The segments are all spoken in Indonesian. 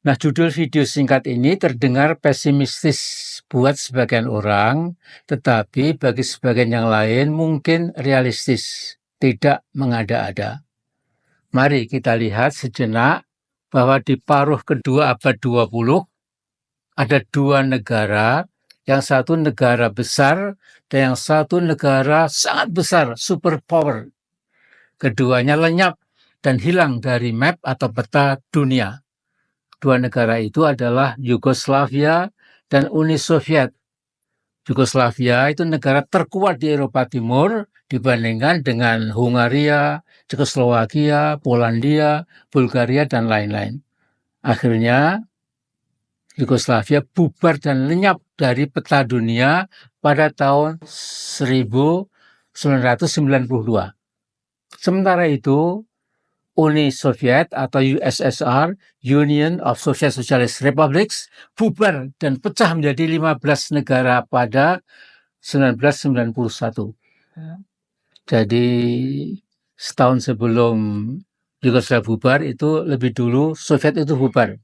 Nah, judul video singkat ini terdengar pesimistis buat sebagian orang, tetapi bagi sebagian yang lain mungkin realistis, tidak mengada-ada. Mari kita lihat sejenak bahwa di paruh kedua abad 20 ada dua negara, yang satu negara besar dan yang satu negara sangat besar, superpower. Keduanya lenyap dan hilang dari map atau peta dunia. Dua negara itu adalah Yugoslavia dan Uni Soviet. Yugoslavia itu negara terkuat di Eropa Timur dibandingkan dengan Hungaria, Cekoslowakia, Polandia, Bulgaria, dan lain-lain. Akhirnya Yugoslavia bubar dan lenyap dari peta dunia pada tahun 1992. Sementara itu, Uni Soviet atau USSR, Union of Soviet Socialist Republics, bubar dan pecah menjadi 15 negara pada 1991. Jadi setahun sebelum Yugoslavia bubar itu lebih dulu Soviet itu bubar.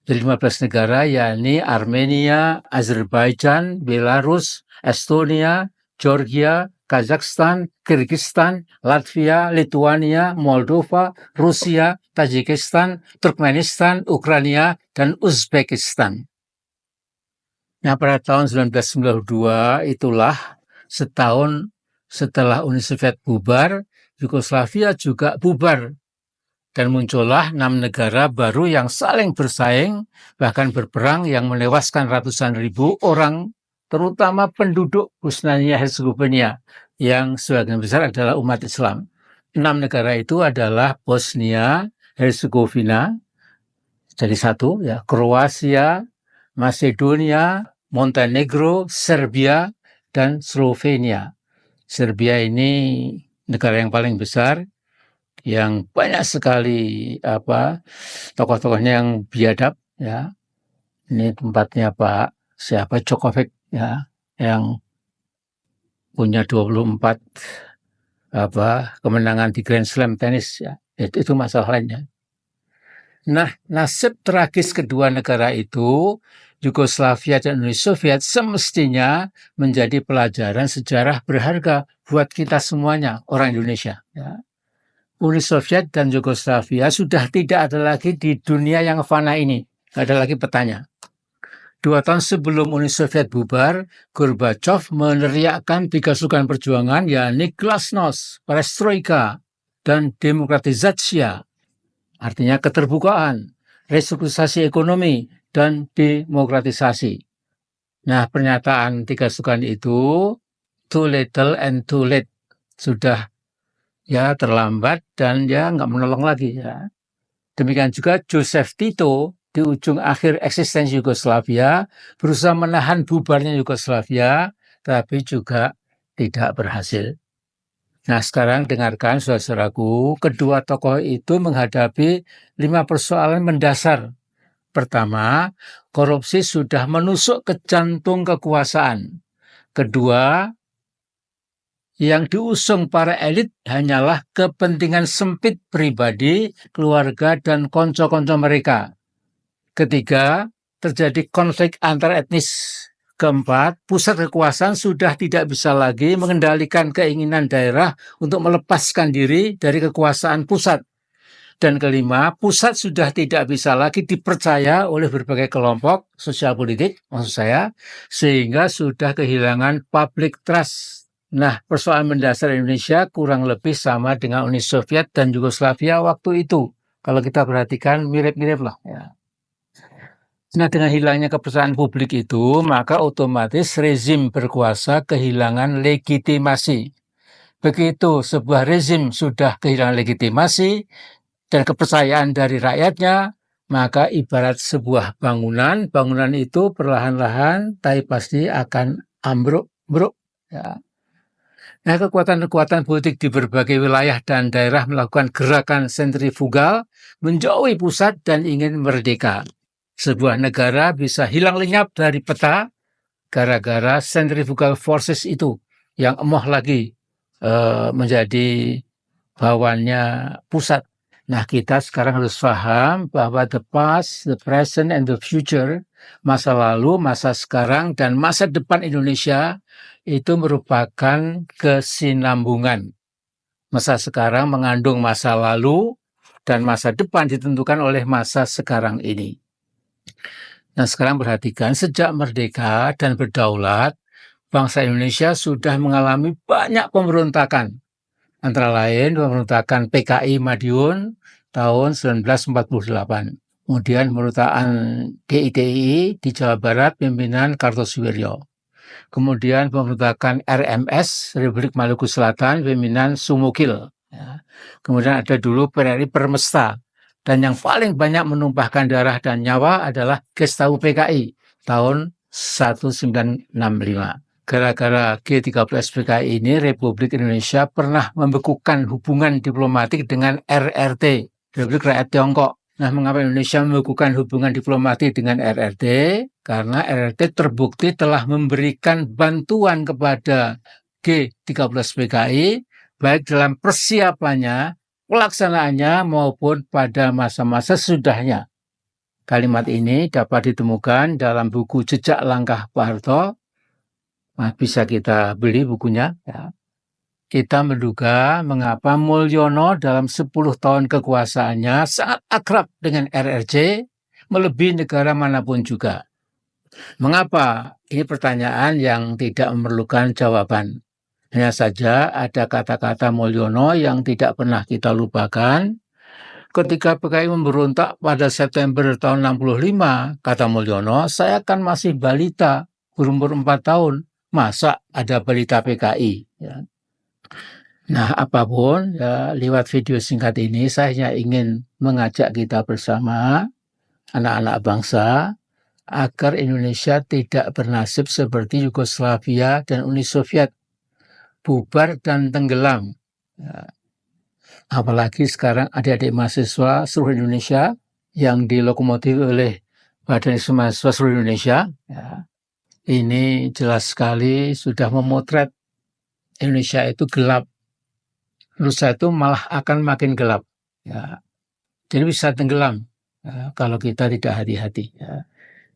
Jadi 15 negara, yakni Armenia, Azerbaijan, Belarus, Estonia, Georgia, Kazakhstan, Kyrgyzstan, Latvia, Lithuania, Moldova, Rusia, Tajikistan, Turkmenistan, Ukraina, dan Uzbekistan. Nah, pada tahun 1992 itulah setahun setelah Uni Soviet bubar, Yugoslavia juga bubar. Dan muncullah 6 negara baru yang saling bersaing, bahkan berperang yang menewaskan ratusan ribu orang, terutama penduduk Bosnia-Herzegovina, yang sebagian besar adalah umat Islam. 6 negara itu adalah Bosnia, Herzegovina, jadi satu, ya, Kroasia, Macedonia, Montenegro, Serbia, dan Slovenia. Serbia ini negara yang paling besar, yang banyak sekali tokoh-tokohnya yang biadab, ya. Ini tempatnya Pak Djokovic, ya, yang punya 24 kemenangan di Grand Slam tenis, ya. Itu masalah lainnya. Nah, nasib tragis kedua negara itu, Yugoslavia dan Uni Soviet, semestinya menjadi pelajaran sejarah berharga buat kita semuanya, orang Indonesia, ya. Uni Soviet dan Yugoslavia sudah tidak ada lagi di dunia yang fana ini. Tidak ada lagi petanya. 2 tahun sebelum Uni Soviet bubar, Gorbachev meneriakkan 3 slogan perjuangan, yakni Glasnost, Perestroika, dan Demokratizatsiya. Artinya keterbukaan, restrukturisasi ekonomi, dan demokratisasi. Nah, pernyataan 3 slogan itu, too little and too late, sudah ya terlambat dan ya nggak menolong lagi, ya. Demikian juga Joseph Tito di ujung akhir eksistensi Yugoslavia berusaha menahan bubarnya Yugoslavia, tapi juga tidak berhasil. Nah, sekarang dengarkan saudara-saudaraku, kedua tokoh itu menghadapi 5 persoalan mendasar. Pertama, korupsi sudah menusuk ke jantung kekuasaan. Kedua, yang diusung para elit hanyalah kepentingan sempit pribadi, keluarga, dan konco-konco mereka. Ketiga, terjadi konflik antar etnis. Keempat, pusat kekuasaan sudah tidak bisa lagi mengendalikan keinginan daerah untuk melepaskan diri dari kekuasaan pusat. Dan kelima, pusat sudah tidak bisa lagi dipercaya oleh berbagai kelompok sosial politik, maksud saya, sehingga sudah kehilangan public trust. Nah, persoalan mendasar Indonesia kurang lebih sama dengan Uni Soviet dan Yugoslavia waktu itu. Kalau kita perhatikan mirip-mirip lah, ya. Nah, dengan hilangnya kepercayaan publik itu, maka otomatis rezim berkuasa kehilangan legitimasi. Begitu sebuah rezim sudah kehilangan legitimasi dan kepercayaan dari rakyatnya, maka ibarat sebuah bangunan itu perlahan-lahan tapi pasti akan ambruk, ya. Nah, kekuatan-kekuatan politik di berbagai wilayah dan daerah melakukan gerakan sentrifugal, menjauhi pusat dan ingin merdeka. Sebuah negara bisa hilang lenyap dari peta gara-gara centrifugal forces itu yang emoh lagi menjadi bawaannya pusat. Nah, kita sekarang harus paham bahwa the past, the present, and the future, masa lalu, masa sekarang, dan masa depan Indonesia itu merupakan kesinambungan. Masa sekarang mengandung masa lalu, dan masa depan ditentukan oleh masa sekarang ini. Nah, sekarang perhatikan, sejak merdeka dan berdaulat, bangsa Indonesia sudah mengalami banyak pemberontakan. Antara lain pemberontakan PKI Madiun tahun 1948. Kemudian pemberontakan DITI di Jawa Barat pimpinan Kartosuwiryo. Kemudian pemberontakan RMS Republik Maluku Selatan pimpinan Sumukil. Ya. Kemudian ada dulu PRRI Permesta. Dan yang paling banyak menumpahkan darah dan nyawa adalah Gestapu PKI tahun 1965. Gara-gara G13 PKI ini, Republik Indonesia pernah membekukan hubungan diplomatik dengan RRT, Republik Rakyat Tiongkok. Nah, mengapa Indonesia membekukan hubungan diplomatik dengan RRT? Karena RRT terbukti telah memberikan bantuan kepada G13 PKI, baik dalam persiapannya, pelaksanaannya, maupun pada masa-masa sesudahnya. Kalimat ini dapat ditemukan dalam buku Jejak Langkah Pak Harto. Nah, bisa kita beli bukunya. Ya. Kita menduga mengapa Mulyono dalam 10 tahun kekuasaannya sangat akrab dengan RRC, melebihi negara manapun juga. Mengapa? Ini pertanyaan yang tidak memerlukan jawaban. Hanya saja ada kata-kata Mulyono yang tidak pernah kita lupakan. Ketika PKI memberontak pada September tahun 65, kata Mulyono, saya kan masih balita, berumur 4 tahun. Masa ada balita PKI? Ya. Nah, apapun, ya, lewat video singkat ini saya hanya ingin mengajak kita bersama, anak-anak bangsa, agar Indonesia tidak bernasib seperti Yugoslavia dan Uni Soviet, bubar dan tenggelam. Ya. Apalagi sekarang adik-adik mahasiswa seluruh Indonesia yang dilokomotif oleh Badan Eksekutif Mahasiswa seluruh Indonesia, ya, ini jelas sekali sudah memotret Indonesia itu gelap. Menurut saya itu malah akan makin gelap. Ya. Jadi bisa tenggelam ya, kalau kita tidak hati-hati. Ya.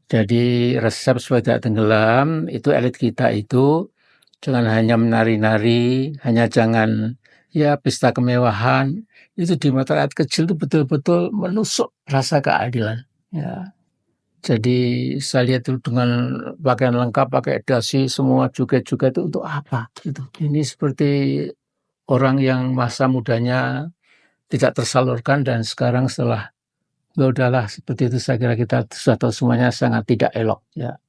Jadi resep supaya tidak tenggelam itu elit kita itu jangan hanya menari-nari, hanya jangan ya pesta kemewahan. Itu di mata rakyat kecil itu betul-betul menusuk rasa keadilan. Ya. Jadi saya lihat itu dengan pakaian lengkap, pakai dasi, semua joget-joget itu untuk apa? Gitu. Ini seperti orang yang masa mudanya tidak tersalurkan dan sekarang setelah ya udahlah seperti itu saya kira kita sudah tahu semuanya sangat tidak elok. Ya.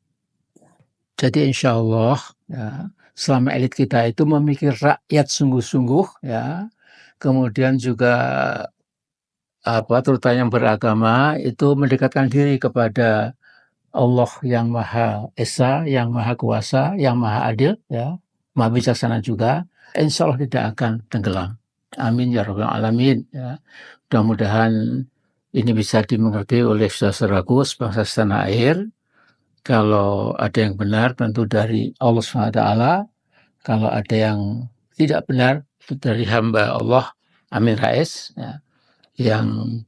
Jadi insya Allah ya, selama elit kita itu memikir rakyat sungguh-sungguh, ya, kemudian juga terutama yang beragama itu mendekatkan diri kepada Allah yang Maha Esa, yang Maha Kuasa, yang Maha Adil, ya, Maha Bijaksana juga, insya Allah tidak akan tenggelam. Amin ya rabbal alamin. Ya. Mudah-mudahan ini bisa dimengerti oleh saudaraku sebangsa setanah air. Kalau ada yang benar tentu dari Allah SWT. Kalau ada yang tidak benar itu dari hamba Allah Amin Rais, ya, yang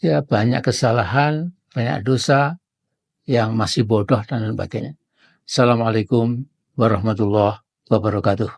ya banyak kesalahan, banyak dosa, yang masih bodoh dan sebagainya. Assalamualaikum warahmatullahi wabarakatuh.